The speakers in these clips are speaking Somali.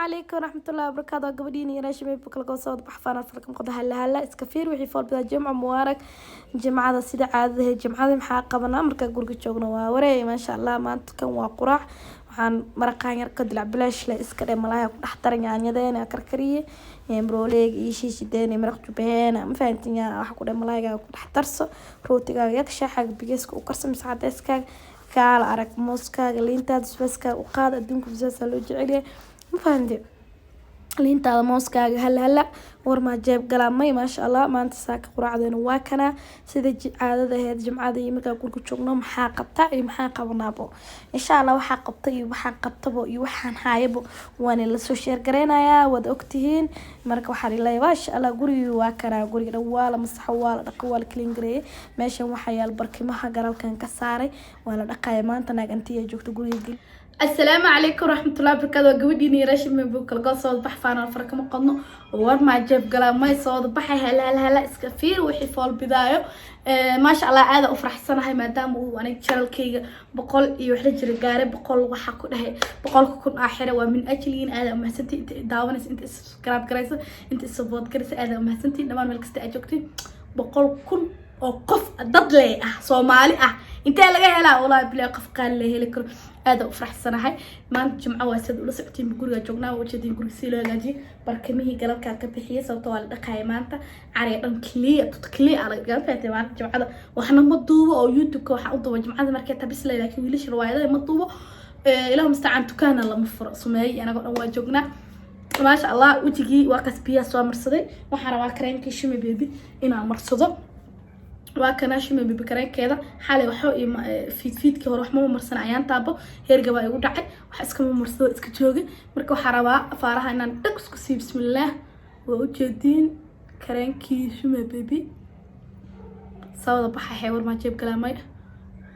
عليكم ورحمة الله وبركاته قبليني أنا شباب بكل قصة بحفظنا فركم قد هلا إسكافير وحي فول بدا جمعة مبارك جمعة سيدة عادة جمعة محاقة بنا مركا قرق جوجنا وري ما شاء الله ما تكون وقراح waxaan maraqaan yar ka dilaa bilaash la iska dhemalaya ku dhaxtar yaanyadeena karkariye broleeg iyo shiishideena maraq jubeena ma fahantinya waxa ku dhemalaya ku dhaxtarso rootiga yak shaaxaga bigeeska u karsan saacadeyska kaala arag mooskaaga liintaada basbaaska u qaad adduunka basbaaska loo jecel yahay ma fahanti liintaada mooskaaga hal war ma jeeb galaamay ma sha Allah maanta saaka quraacdeena waa kana sida caadada ahayd jumcada iyo markaa gurku joogno maxaa qabtaa iyo maxaa qabanaabo insha Allah waxa qabtay iyo waxa qabtabo iyo waxaan haayabo waan la soo sheer gareenayaa wad ogtihiin marka waxa ilaahay ma sha Allah guriga waa kana guriga waa la masaxo waa la dhaqo waa la clean gareeyay meeshan waxa yaal barkimaha garalkan ka saaray waa la dhaqay maanta naagantiya joogto guriga السلام عليكم ورحمة الله وبركاته قوديني راشي من بوك القصة صوت بحفانا الفرق مقنو وورمع جيب قلام ماي صوت بحي هلا اسكافير وحي فول بدايو ما شاء الله عادة أفرح سنة هاي مادام وانا تشارل كي بقول يوحلج رقاري بقول وحاكو لهي بقول كون آخرة ومن أجلين عادة ومحسنتي انت داونس انت سكراب كريسة انت سبوت كريسة عادة ومحسنتي نمان ملكستي أجوكتي بقول كون وقف ضد لي صومالي انت لغا هلا والله بلا قف قال لي هلك aad u faraxsanahay maanta jimco waa sad ula socotay guriga joognaa wajadii guriga si loo hagaajiyo barkamihi galabka ka bixiyay sababtoo waa la dhaqay maanta cari dhan clear ala galabta maanta jimcada waxna ma duubo oo youtube ka waxa u duubo jimcada markay tabis leh laakiin wiilish riwaayada ma duubo ilaa mustacaan dukaana lama furo sumeey anaga dhan waa joognaa ma sha Allah wajigii waa qasbiya soo marsaday waxaan rabaa kareenkii shimi baby inaan marsado وكان شيء من بكرة كذا حالي وحو فيد كهر وحمو مرسنا عيان تابو هيرجع بقى يقول عاد وحس كم مرسو إسكتشوجي مركو حربا فارها إن تكسكسي بسم الله وجدين كرين كي شو ما بيبي صودا بحا حوار ما جيب كلامي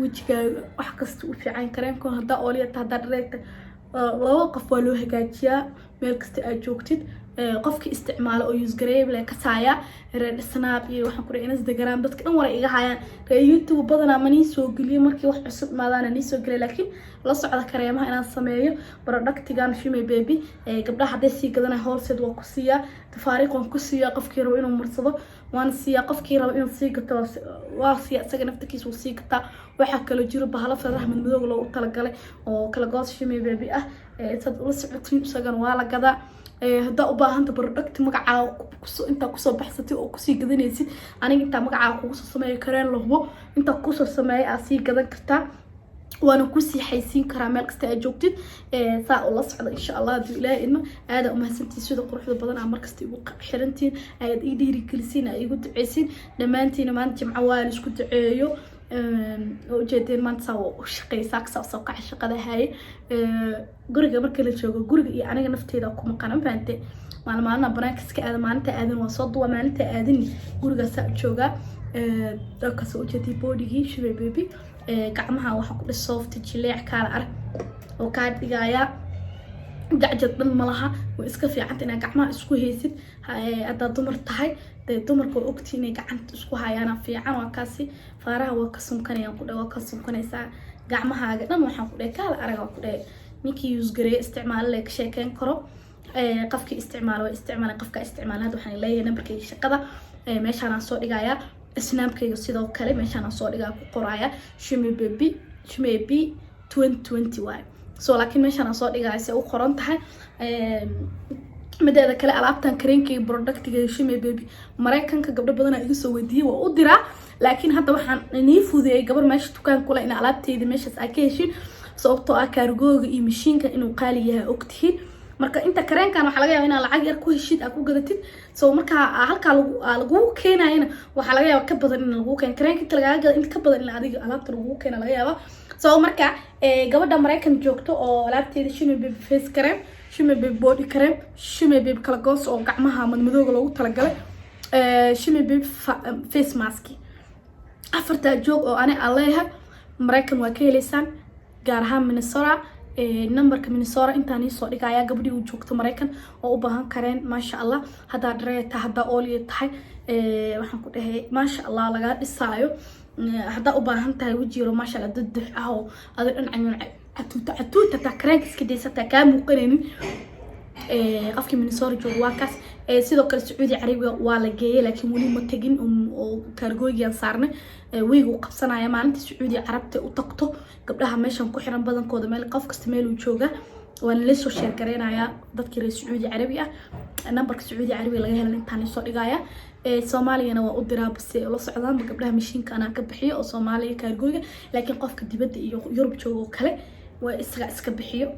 وجهك وحكست في عين كرين كون هدا أولية تهدر ريت لو وقف ولو هجاجيا ملكست أجوكتيد qofkii isticmaalo oo use gareeb la ka saaya reed snap iyo waxaan ku reeyay Instagram dadka dhan wara iga hayaan YouTube badana ma nii soo geliyo markii wax cusub maadana nii soo galay laakiin la socda kareemaha inaan sameeyo productigan Shimmy Baby gabdhaha haday si gadana wholesale waa ku siiya tafaariiqan ku siiya qofkii rabo inuu marsado waan siiya qofkii rabo inuu sii gato waa siiya isaga naftigiisa uu sii gata waxa kale jiro bahalo faraha mid madow loo talagalay oo kala goos Shimmy Baby sad ula socotiin isagan waa la gadaa هدا وباهنت برودكت مقعا انت كسو بحثتي او كسي غدانيsid aniga inta magaca kugu soo sameeyo kareen lahbo inta ku soo sameeyay asi gadan kartaa waana ku sii xaysiin karaa meel kasta aad joogtid saa oo la socdo insha Allah duu ilaahay inna aad u mahadsantii sida quruxda badan aan markasta ugu xirantiin aad ii dhiiri gelisiin ay igu duceysiin dhamaantiin maanta jimco waa la isku duceeyo وجدين ما نسوي شقي ساكس أو ساق شقة هاي قرقة مركل شوقة قرقة يعني نفتي ذا كم قناة فانتي ما أنا برانكس كأذا ما أنت آذن وصد وما أنت آذن قرقة ساق شوقة ذاك سوى جدي بودي شو بيبي قعمها وحق الصوف تجلي عكال عرق وكاد جايا قاعدة ملها وإسكافي عندنا قعمها إسكو هيسد هذا دمر تهاي dumarku ogtiinay gacanta isku hayaan fiican waa kaasi faaraha waa ka sunkanayaan ku dhaw ka sunkanaysa gacmahaaga dhan waxaan ku dhahay kala arag ku dhahay ninkii use gareey isticmaal leek sheekeen karo qofkii isticmaalo qofka isticmaalad waxaan leeyahay nambarkii shaqada meeshaan aan soo dhigayaa snapkayga sidoo kale meeshaan aan soo dhigaa ku qoraya Shimmy Baby 2020 soo laakiin meeshaan aan soo dhigayaa si uu qoran tahay مدة كلا ألعبتان كرينكي برودكتي Shimmy Baby مريكان كقبل بدنا يجلسوا ودي وأدرى لكن هذا وحن نيفو ذي قبل ما يشتكان كلا إن ألعبتي ذي مش أكيشين صوبتو أكارجوج يمشين كأنه قالي أكتين مركا أنت كرين كانوا حلاقي هنا العجر كوه شيء أكو جدتين سو مركا هالك الجو كينا هنا وحلاقي كبض إن الجو كان كرين كتلاقي عجر أنت كبض إن العادي ألعبت الجو كينا لاقيها سو مركا قبل ده مريكان جوكتو أو ألعبتي ذي Shimmy Baby فيس كريم Shimmy Baby body cream Shimmy Baby kala goos oo gacmaha madmadowga loogu talagalay Shimmy Baby face mask afarta joog oo ani aleeyahay Mareykan waa ka heleysaan gaar ahaan Minnesota numberka Minnesota intaan soo dhigaya gabadhii uu joogto Mareykan oo u baahan kareen ma sha Allah hada dhareeta hada ooliye tahay waxaan ku dhahay ma sha Allah laga dhisaayo hada u baahan tahay wajiiro ma sha Allah dad ah oo aad dhan cayun عتوتة تكرانك كده ستكام وقرن qofkii Minnesota joogo waa kaas sidoo kale Sacuudi Carabiga waa la geeyay laakiin wali ma tagin oo kaargooygan saarnay wiig uu qabsanaya maalintii Sacuudi Carabta u tagto gabdhaha meeshan ku xiran badankooda meel qof kasta meel uu jooga waan la soo share gareynaya dadkii reer Sacuudi Carabi ah numberka Sacuudi Carabi laga helay intaan soo dhigaya Soomaaliyana waa u diraa bas la socdaan gabdhaha mishiinka ana ka bixiyo oo Soomaaliya kaargooyga laakiin qofka dibadda iyo Yurub joogo kale waa iska bixiyo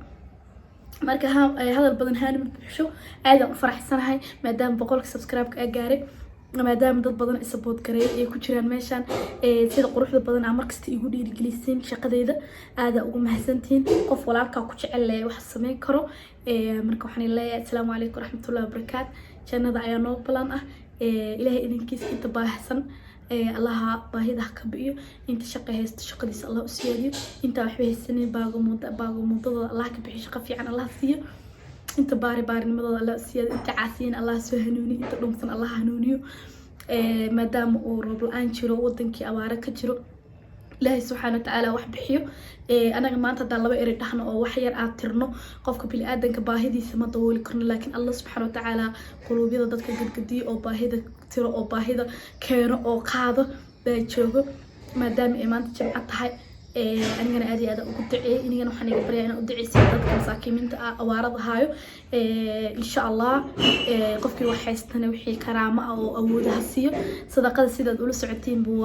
marka hadal badan haan ma bixisho aad aan u faraxsanahay maadaama 100 subscribe ka gaaray maadaama dad badan support gareey ay ku jiraan meeshan sida quruxda badan aan markasta igu dhiirigeliseen shaqadeeda aad ugu mahadsantiin qof walaalka ku jecel wax sameyn karo marka waxaan leeyahay assalaamu calaykum waraxmatullaahi wabarakaat jannada ayaa noo balan ah ilaahay idinkiisa inta baahsan الله باهيده كبير انت شقه هيست شقه ديس الله اسياديو انت waxba haysanin baago mudada Allah ka bixi shaqo fiican Allah siiyo inta baarimadooda Allah siiyo inta caasiin Allah soo hanuuniyo inta dhumsan Allah hanuuniyo maadaama uu roob la'aan jiro wadankii abaara ka jiro ilaahay subhanahu wa ta'ala wax bixiyo anaga maanta hadaan laba eri dhaxno oo wax yar aad tirno qofka bili aadanka baahidiisa ma dabooli karno laakiin Allah subhanahu wa ta'ala quluubiyada dadka gadgadiyo oo baahida tiro oo baahida keeno oo qaado baa joogo maadaama ay maanta jimca tahay anigana aad ugu duceeyay inagana waxaan iga baryaa inaan u duceysay dadka masaakiinta ah awaarada haayo insha Allah qofkii wax haystana wixii karaamo ah oo awoodaha siiyo sadaqada sidaad ula socotiin buu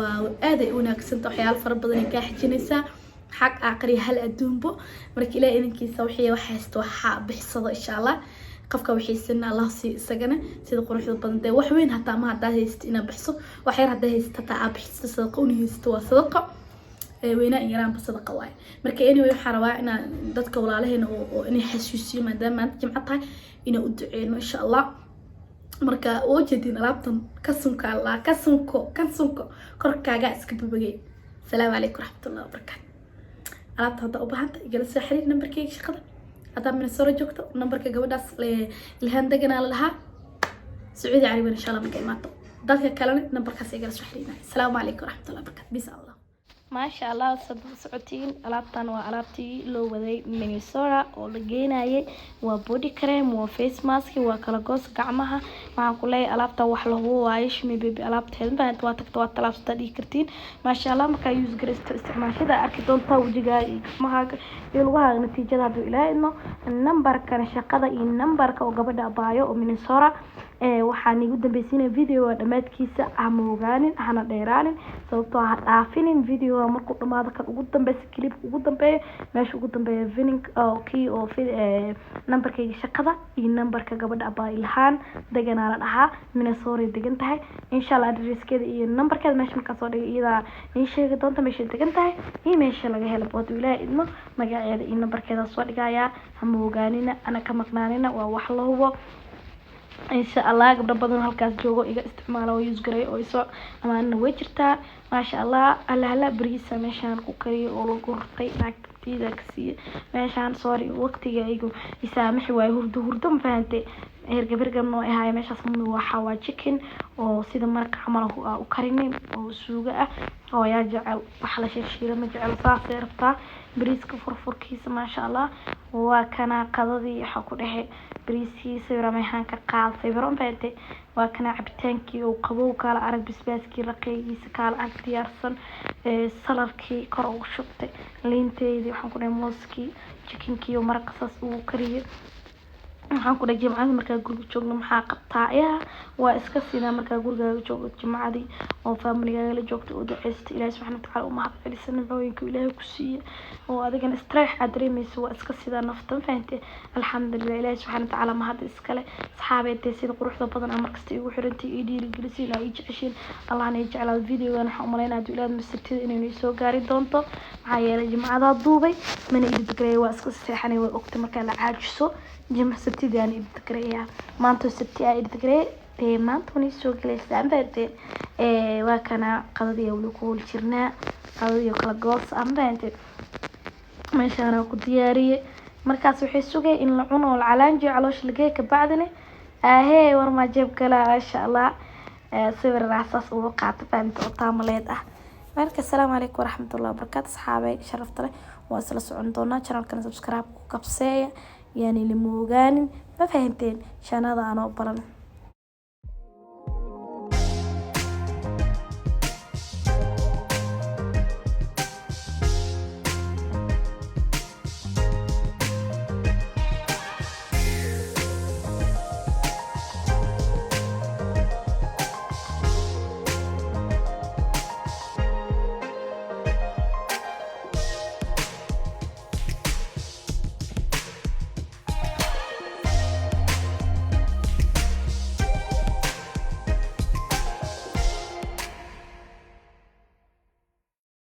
aad ay wanaagsan tahay waxyaalo fara badan ay ka xijinaysaa xaq aqri hal adduunbo marka ilaahay idinkiisa wixii wax haysto waxa bixisado insha Allah qofka wixii sinna Allah si isagana sida quruxda badan day wax weyn hataa ma hadaa haysto ina bixiso wax yar hadaa haysto taa bixiso sadaqa u niyeysto waa sadaqa weyna yaraan sadaqa waay marka anyway waxaan rabaa in dadka walaalaheena oo inay xasuusiyo maadaama maanta jimca tahay inaan u duceeyno insha Allah marka oo jeedin alaabtan kasunka Allah kasunko korkaaga iska babagay salaamu calaykum waraxmatullaahi wabarakaat alaabta hadda u baahanta igala soo xiriir nambarkayga shaqada hadda Minnesota joogto nambarka gabadhaas ilhaan deganaa lahaa Sacuudi Carabi insha Allah markay imaato dadka kalena nambarkaas igala soo xiriirnaa salaamu calaykum waraxmatullaahi wabarakaat bis Allah ما شاء الله صدق سعودين ألعبتان وألعبتي لو وذي مينيسورا ولقيناي وبودي كريم وفيس ماسك وكلاجوس قعمها مع كلي ألعبتا وحلو هو عايش مي بيبي ألعبت هذا بعد تواتك تلعب ستدي كرتين ما شاء الله ما كان يوز جريست استعمال كذا أكيد دون توجي جاي ما يلوها نتيجة هذا إلى إنه النمبر كان شقة النمبر كوجبة أبايو ومينيسورا waxaan igu dambeysay video dhamaadkiisa aan moogaanin aan dheeraanin sababtoo ah dhaafinin video markuu dhamaado kan ugu dambeysay clip ugu dambeeyo meesha ugu dambeeyo vinning kii oo numberkayga shaqada iyo numberka gabadha abaa ilhaan deganaa la dhahaa Minnesota degan tahay insha Allah adreeskeeda iyo numberkeeda meesha markaa soo dhigay iyada in sheegi doonta meesha degan tahay iyo meesha laga helo bood ilaahay idmo magaceeda iyo numberkeeda soo dhigaya ha moogaanina ana ka maqnaanina waa wax la hubo إن شاء الله قبل بدن هالكاس جوجو إذا استعماله ويزقري أو يسوع أما إنه وجرتا ما شاء الله هلا بريسة مشان كوكري أو القرطي نكتي ذاكسي مشان صاري وقت جايجو يسامح ويهردم فهمتي هرجع منو هاي مش اسمه وحوا chicken أو سيد مرق عمله أو كريمين أو سوقة أو يجعل وحلا شيء ما جعل صافي رفتا بريس كفر كيس ما شاء الله وكان قضي حكونه بريسي سيرا مهان كقال سيبرون فهمتي وكان عبتانكي وقبو كالا عرق بسباسكي رقيقي سكال أكتيارسن سلركي كرو شبتي لينتي دي وحنكونه موسكي chicken ومرق صاص وكريه waxaan ku dhajay macallin markaa guriga joogno maxaa qabtaa waa iska siinaa markaa guriga joogto jimcadii oo family la joogto oo duceysta Ilaahay subhanahu wa ta'ala uma hadcelisan nabooyinka Ilaahay ku siiyo oo adigana stress aad dareemayso waa iska sida naftan fahanti alxamdulillah Ilaahay subhanahu wa ta'ala ma had iskale saxaabeeytay sida quruxda badan ama markasta igu xirantay ii dhiirigelisay ay jeceshiin Allahna ay jeclaa videogan waxaan u maleynayaa Ilaahay masirtida inay soo gaari doonto maxaa yeelay jimcada duubay mana ii digray waa iska seexanay way ogtay markaa la caajiso جمع ستي داني إدكريا ما أنتو ستي إدكري ما أنتوني سوق لسان بعدين وكنا قضية ولكول شرنا قضية كلا جوس أم بعدين ماشي أنا كدياري مركز وحسوقي إن العون والعلانجي علوش لقيك بعدني هي ورما جيب كلا إن شاء الله صبر العصاص ووقعت بنت وطعم ليده مركز السلام عليكم ورحمة الله وبركاته صحابي شرفت لي وأصل سعون دونا channel كان سبسكرايب وكبسية يعني لموغان ما فهمتين شانada anoo baran